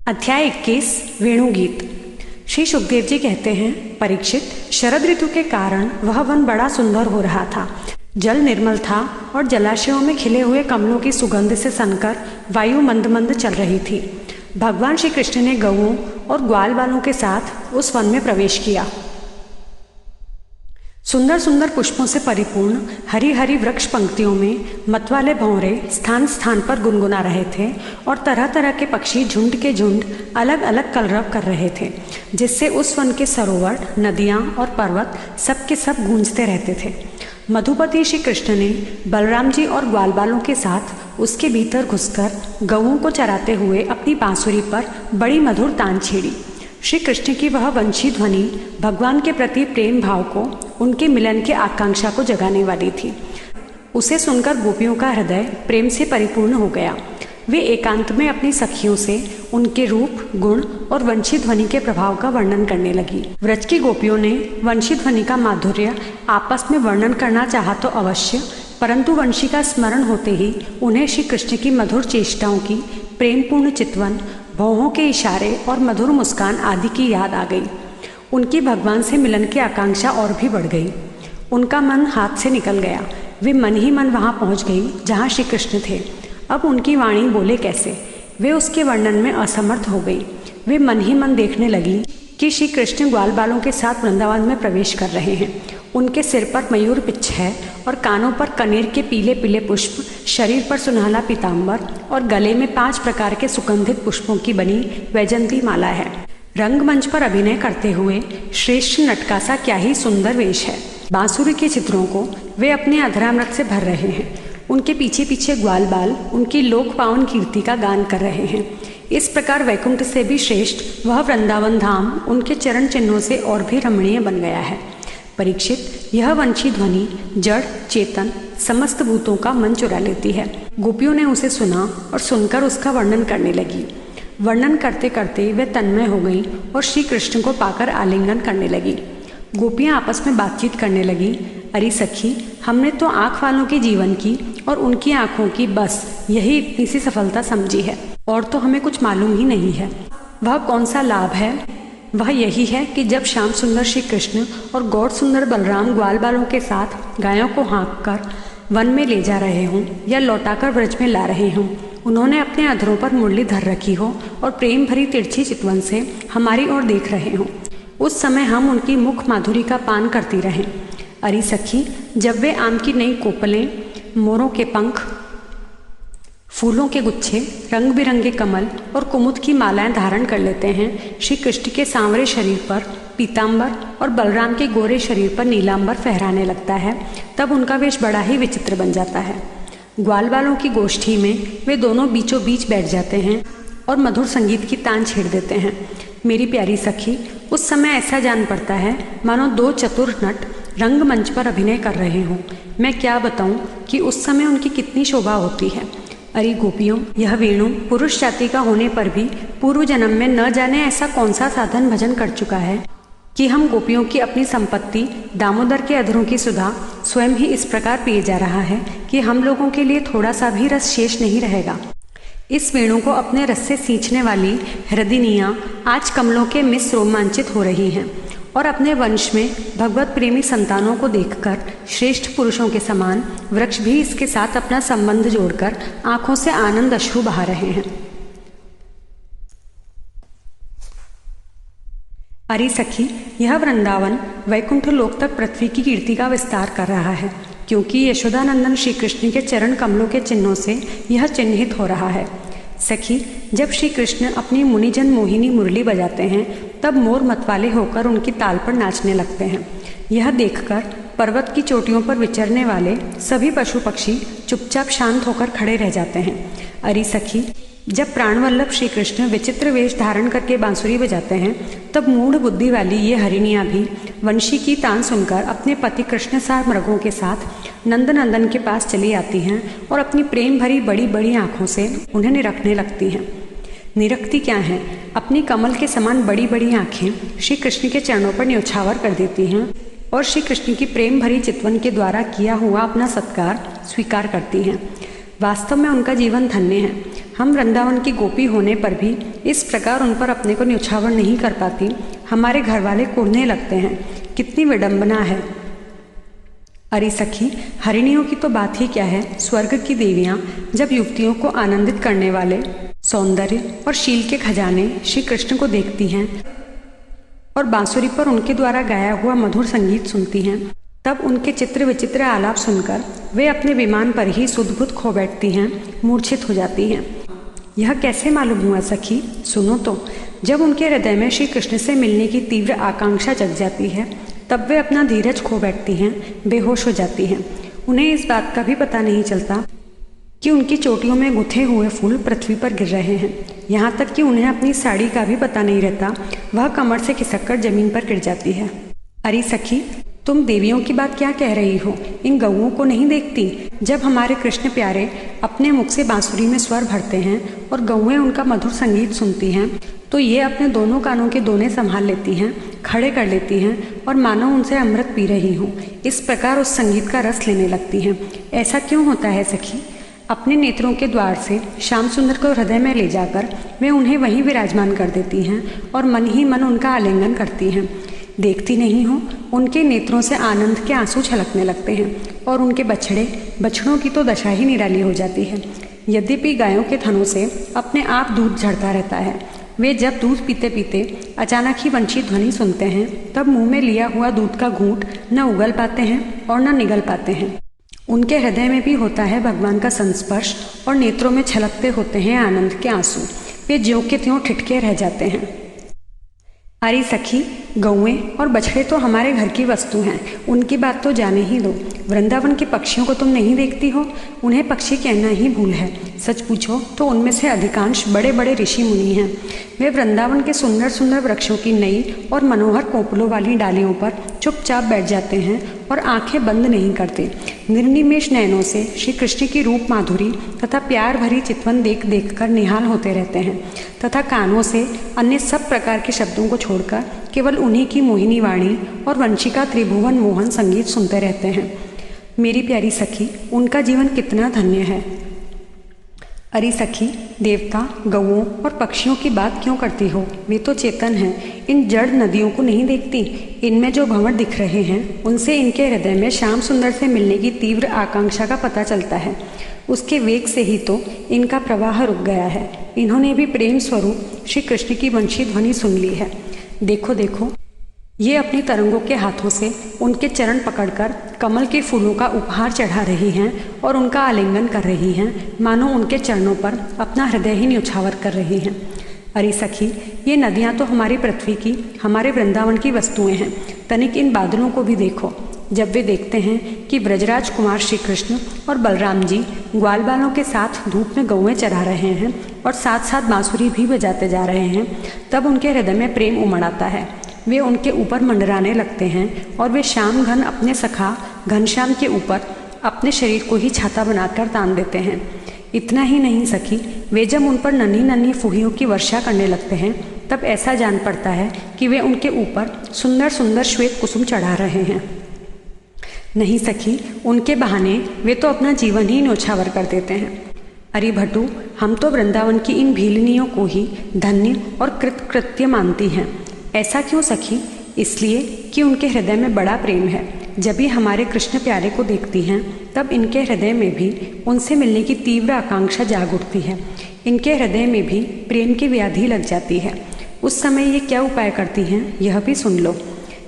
अध्याय 21 वेणुगीत। श्री सुखदेव जी कहते हैं, परीक्षित, शरद ऋतु के कारण वह वन बड़ा सुंदर हो रहा था। जल निर्मल था और जलाशयों में खिले हुए कमलों की सुगंध से सनकर वायु मंद मंद चल रही थी। भगवान श्री कृष्ण ने गऊओं और ग्वाल बालों के साथ उस वन में प्रवेश किया। सुंदर सुंदर पुष्पों से परिपूर्ण हरी हरी वृक्ष पंक्तियों में मतवाले भौरे स्थान स्थान पर गुनगुना रहे थे और तरह तरह के पक्षी झुंड के झुंड अलग अलग कलरव कर रहे थे, जिससे उस वन के सरोवर, नदियाँ और पर्वत सब के सब गूंजते रहते थे। मधुपति श्री कृष्ण ने बलराम जी और ग्वाल बालों के साथ उसके भीतर घुसकर गऊओं को चराते हुए अपनी बांसुरी पर बड़ी मधुर तान छेड़ी। श्री कृष्ण की वह वंशी ध्वनि भगवान के प्रति प्रेम भाव को, उनके मिलन की आकांक्षा को जगाने वाली थी। उसे सुनकर गोपियों का हृदय प्रेम से परिपूर्ण हो गया। वे एकांत में अपनी सखियों से उनके रूप, गुण और वंशी ध्वनि के प्रभाव का वर्णन करने लगी। व्रज की गोपियों ने वंशी ध्वनि का माधुर्य आपस में वर्णन करना चाहा तो अवश्य, परंतु वंशी का स्मरण होते ही उन्हें श्री कृष्ण की मधुर चेष्टाओं की, प्रेमपूर्ण चितवन, भौहों के इशारे और मधुर मुस्कान आदि की याद आ गई। उनकी भगवान से मिलन की आकांक्षा और भी बढ़ गई। उनका मन हाथ से निकल गया। वे मन ही मन वहाँ पहुँच गई जहाँ श्री कृष्ण थे। अब उनकी वाणी बोले कैसे, वे उसके वर्णन में असमर्थ हो गई। वे मन ही मन देखने लगी कि श्री कृष्ण ग्वाल बालों के साथ वृंदावन में प्रवेश कर रहे हैं। उनके सिर पर मयूर पिच्छ है और कानों पर कनेर के पीले पीले पुष्प, शरीर पर सुनहला पीताम्बर और गले में 5 प्रकार के सुगंधित पुष्पों की बनी वैजंती माला है। रंगमंच पर अभिनय करते हुए श्रेष्ठ नटका सा क्या ही सुंदर वेश है। बांसुरी के चित्रों को वे अपने अधरामृत से भर रहे हैं। उनके पीछे पीछे ग्वाल बाल उनकी लोक पावन कीर्ति का गान कर रहे हैं। इस प्रकार वैकुंठ से भी श्रेष्ठ वह वृंदावन धाम उनके चरण चिन्हों से और भी रमणीय बन गया है। परीक्षित, यह वंशी ध्वनि जड़ चेतन समस्त भूतों का मन चुरा लेती है। गोपियों ने उसे सुना और सुनकर उसका वर्णन करने लगी। वर्णन करते करते वे तन्मय हो गई और श्री कृष्ण को पाकर आलिंगन करने लगी। गोपियां आपस में बातचीत करने लगी। अरे सखी, हमने तो आँख वालों के जीवन की और उनकी आँखों की बस यही इतनी सी सफलता समझी है, और तो हमें कुछ मालूम ही नहीं है। वह कौन सा लाभ है? वह यही है कि जब श्याम सुंदर श्री कृष्ण और गौर सुंदर बलराम ग्वाल बालों के साथ गायों को हाँक कर वन में ले जा रहे हों या लौटाकर व्रज में ला रहे हों, उन्होंने अपने अधरों पर मुरली धर रखी हो और प्रेम भरी तिरछी चितवन से हमारी ओर देख रहे हों, उस समय हम उनकी मुख माधुरी का पान करती रहें। अरे सखी, जब वे आम की नई कोपलें, मोरों के पंख, फूलों के गुच्छे, रंग बिरंगे कमल और कुमुद की मालाएं धारण कर लेते हैं, श्री कृष्ण के सांवरे शरीर पर पीताम्बर और बलराम के गोरे शरीर पर नीलांबर फहराने लगता है, तब उनका वेश बड़ा ही विचित्र बन जाता है। ग्वाल बालों की गोष्ठी में वे दोनों बीचों बीच बैठ जाते हैं और मधुर संगीत की तान छेड़ देते हैं। मेरी प्यारी सखी, उस समय ऐसा जान पड़ता है मानो 2 चतुर नट रंगमंच पर अभिनय कर रहे हों। मैं क्या बताऊं कि उस समय उनकी कितनी शोभा होती है। अरे गोपियों, यह वेणु पुरुष जाति का होने पर भी पूर्व जन्म में न जाने ऐसा कौन सा साधन भजन कर चुका है कि हम गोपियों की अपनी संपत्ति दामोदर के अधरों की सुधा स्वयं ही इस प्रकार पिए जा रहा है कि हम लोगों के लिए थोड़ा सा भी रस शेष नहीं रहेगा। इस वेणु को अपने रस से सींचने वाली हृदयनियाँ आज कमलों के मिस रोमांचित हो रही हैं और अपने वंश में भगवत प्रेमी संतानों को देखकर श्रेष्ठ पुरुषों के समान वृक्ष भी इसके साथ अपना संबंध जोड़कर आंखों से आनंद अश्रु बहा रहे हैं। अरे सखी, यह वृंदावन वैकुंठ लोक तक पृथ्वी की कीर्ति का विस्तार कर रहा है, क्योंकि यशोदानंदन श्री कृष्ण के चरण कमलों के चिन्हों से यह चिन्हित हो रहा है। सखी, जब श्री कृष्ण अपनी मुनिजन मोहिनी मुरली बजाते हैं, तब मोर मतवाले होकर उनकी ताल पर नाचने लगते हैं। यह देखकर पर्वत की चोटियों पर विचरने वाले सभी पशु पक्षी चुपचाप शांत होकर खड़े रह जाते हैं। अरे सखी, जब प्राणवल्लभ श्री कृष्ण विचित्र वेश धारण करके बांसुरी बजाते हैं, तब मूढ़ बुद्धि वाली ये हरिणियाँ भी वंशी की तान सुनकर अपने पति कृष्ण सा मृगों के साथ नंदनंदन के पास चली आती हैं और अपनी प्रेम भरी बड़ी बड़ी आँखों से उन्हें निरखने लगती हैं। निरखती क्या हैं? अपनी कमल के समान बड़ी बड़ी आँखें श्री कृष्ण के चरणों पर न्योछावर कर देती हैं और श्री कृष्ण की प्रेम भरी चितवन के द्वारा किया हुआ अपना सत्कार स्वीकार करती हैं। वास्तव में उनका जीवन धन्य है। हम वृंदावन की गोपी होने पर भी इस प्रकार उन पर अपने को न्यौछावर नहीं कर पाती। हमारे घर वाले कुढ़ने लगते हैं। कितनी विडंबना है। अरे सखी, हरिणियों की तो बात ही क्या है। स्वर्ग की देवियां जब युवतियों को आनंदित करने वाले सौंदर्य और शील के खजाने श्री कृष्ण को देखती हैं और बांसुरी पर उनके द्वारा गाया हुआ मधुर संगीत सुनती हैं, तब उनके चित्र विचित्र आलाप सुनकर वे अपने विमान पर ही सुध-बुध खो बैठती हैं, मूर्छित हो जाती हैं। यह कैसे मालूम हुआ सखी? सुनो तो। जब उनके हृदय में श्री कृष्ण से मिलने की तीव्र आकांक्षा जग जाती है, तब वे अपना धीरज खो बैठती हैं, बेहोश हो जाती हैं। उन्हें इस बात का भी पता नहीं चलता कि उनकी चोटियों में गुथे हुए फूल पृथ्वी पर गिर रहे हैं। यहाँ तक कि उन्हें अपनी साड़ी का भी पता नहीं रहता। वह कमर से खिसककर जमीन पर गिर जाती है। अरे सखी, तुम देवियों की बात क्या कह रही हो? इन गौओं को नहीं देखती? जब हमारे कृष्ण प्यारे अपने मुख से बांसुरी में स्वर भरते हैं और गौएं उनका मधुर संगीत सुनती हैं, तो ये अपने दोनों कानों के दोने संभाल लेती हैं, खड़े कर लेती हैं और मानो उनसे अमृत पी रही हूँ, इस प्रकार उस संगीत का रस लेने लगती हैं। ऐसा क्यों होता है सखी? अपने नेत्रों के द्वार से श्याम सुंदर को हृदय में ले जाकर वे उन्हें वहीं विराजमान कर देती हैं और मन ही मन उनका आलिंगन करती हैं। देखती नहीं हो, उनके नेत्रों से आनंद के आंसू छलकने लगते हैं और उनके बछड़ों की तो दशा ही निराली हो जाती है। यद्यपि गायों के थनों से अपने आप दूध झड़ता रहता है, वे जब दूध पीते पीते अचानक ही वंशी ध्वनि सुनते हैं, तब मुंह में लिया हुआ दूध का घूंट न उगल पाते हैं और न निगल पाते हैं। उनके हृदय में भी होता है भगवान का संस्पर्श और नेत्रों में छलकते होते हैं आनंद के आंसू। वे ज्यों के त्यों ठिठके रह जाते हैं। अरे सखी, गौएं और बछड़े तो हमारे घर की वस्तु हैं, उनकी बात तो जाने ही दो। वृंदावन के पक्षियों को तुम नहीं देखती हो? उन्हें पक्षी कहना ही भूल है। सच पूछो तो उनमें से अधिकांश बड़े बड़े ऋषि मुनि हैं। वे वृंदावन के सुंदर सुंदर वृक्षों की नई और मनोहर कोपलों वाली डालियों पर चुपचाप बैठ जाते हैं और आंखें बंद नहीं करते। निर्निमेष नयनों से श्री कृष्ण की रूप माधुरी तथा प्यार भरी चितवन देख देख कर निहाल होते रहते हैं तथा कानों से अन्य सब प्रकार के शब्दों को छोड़कर केवल उन्हीं की मोहिनी वाणी और वंशिका त्रिभुवन मोहन संगीत सुनते रहते हैं। मेरी प्यारी सखी, उनका जीवन कितना धन्य है। अरे सखी, देवता, गौओं और पक्षियों की बात क्यों करती हो? वे तो चेतन हैं। इन जड़ नदियों को नहीं देखती? इनमें जो भंवर दिख रहे हैं, उनसे इनके हृदय में श्याम सुंदर से मिलने की तीव्र आकांक्षा का पता चलता है। उसके वेग से ही तो इनका प्रवाह रुक गया है। इन्होंने भी प्रेम स्वरूप श्री कृष्ण की वंशी ध्वनि सुन ली है। देखो देखो, ये अपनी तरंगों के हाथों से उनके चरण पकड़कर कमल के फूलों का उपहार चढ़ा रही हैं और उनका आलिंगन कर रही हैं, मानो उनके चरणों पर अपना हृदय ही न्यौछावर कर रही हैं। अरे सखी, ये नदियाँ तो हमारी पृथ्वी की, हमारे वृंदावन की वस्तुएं हैं। तनिक इन बादलों को भी देखो। जब वे देखते हैं कि ब्रजराज कुमार श्री कृष्ण और बलराम जी ग्वाल बालों के साथ धूप में गौएं चरा रहे हैं और साथ साथ बांसुरी भी बजाते जा रहे हैं, तब उनके हृदय में प्रेम उमड़ आता है। वे उनके ऊपर मंडराने लगते हैं और वे श्याम घन अपने सखा घनश्याम के ऊपर अपने शरीर को ही छाता बनाकर तान देते हैं। इतना ही नहीं सखी, वे जब उन पर नन्ही नन्ही फुहियों की वर्षा करने लगते हैं, तब ऐसा जान पड़ता है कि वे उनके ऊपर सुंदर सुंदर श्वेत कुसुम चढ़ा रहे हैं। नहीं सखी, उनके बहाने वे तो अपना जीवन ही न्यौछावर कर देते हैं। अरे भट्टू, हम तो वृंदावन की इन भीलनियों को ही धन्य और कृतकृत्य मानती हैं। ऐसा क्यों सखी? इसलिए कि उनके हृदय में बड़ा प्रेम है। जब भी हमारे कृष्ण प्यारे को देखती हैं, तब इनके हृदय में भी उनसे मिलने की तीव्र आकांक्षा जाग उठती है। इनके हृदय में भी प्रेम की व्याधि लग जाती है। उस समय ये क्या उपाय करती हैं, यह भी सुन लो।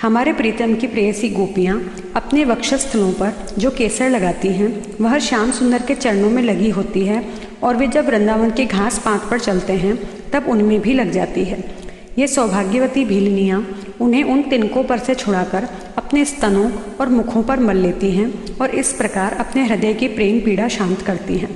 हमारे प्रीतम की प्रेयसी गोपियाँ अपने वक्षस्थलों पर जो केसर लगाती हैं, वह श्याम सुंदर के चरणों में लगी होती है और वे जब वृंदावन के घास पात पर चलते हैं, तब उनमें भी लग जाती है। ये सौभाग्यवती भीलनियाँ उन्हें उन तिनकों पर से छुड़ाकर अपने स्तनों और मुखों पर मल लेती हैं और इस प्रकार अपने हृदय की प्रेम पीड़ा शांत करती हैं।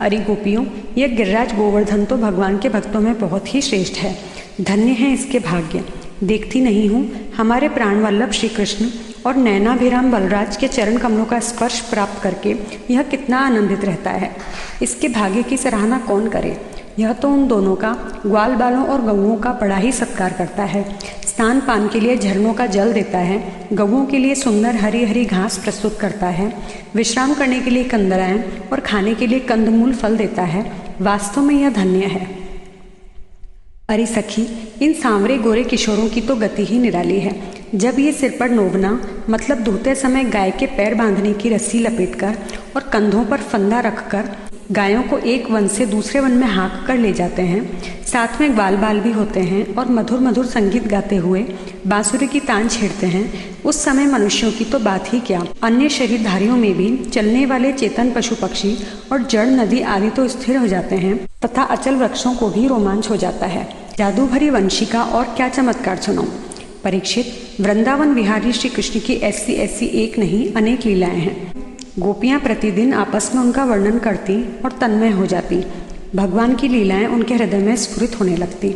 अरे गोपियों, यह गिरिराज गोवर्धन तो भगवान के भक्तों में बहुत ही श्रेष्ठ है। धन्य है इसके भाग्य। देखती नहीं हूँ, हमारे प्राण वल्लभ श्री कृष्ण और नैनाभिराम बलराज के चरण कमलों का स्पर्श प्राप्त करके यह कितना आनंदित रहता है। इसके भाग्य की सराहना कौन करे। यह तो उन दोनों का, ग्वाल बालों और गौओं का बड़ा ही सत्कार करता है। स्नान पान के लिए झरनों का जल देता है, गौओं के लिए सुंदर हरी हरी घास प्रस्तुत करता है, विश्राम करने के लिए कंदराएं और खाने के लिए कंदमूल फल देता है वास्तव में यह धन्य है। अरे सखी, इन सांवरे गोरे किशोरों की तो गति ही निराली है। जब ये सिर पर नोवना मतलब धोते समय गाय के पैर बांधने की रस्सी लपेटकर और कंधों पर फंदा रखकर गायों को एक वन से दूसरे वन में हाँक कर ले जाते हैं, साथ में ग्वाल बाल भी होते हैं और मधुर मधुर संगीत गाते हुए बांसुरी की तान छेड़ते हैं, उस समय मनुष्यों की तो बात ही क्या, अन्य शरीरधारियों में भी चलने वाले चेतन पशु पक्षी और जड़ नदी आदि तो स्थिर हो जाते हैं तथा अचल वृक्षों को भी रोमांच हो जाता है। जादू भरी वंशिका और क्या चमत्कार सुनो। परीक्षित, वृंदावन विहारी श्री कृष्ण की ऐसी ऐसी एक नहीं अनेक लीलाएं हैं। गोपियां प्रतिदिन आपस में उनका वर्णन करती और तन्मय हो जाती। भगवान की लीलाएं उनके हृदय में स्फुरित होने लगती।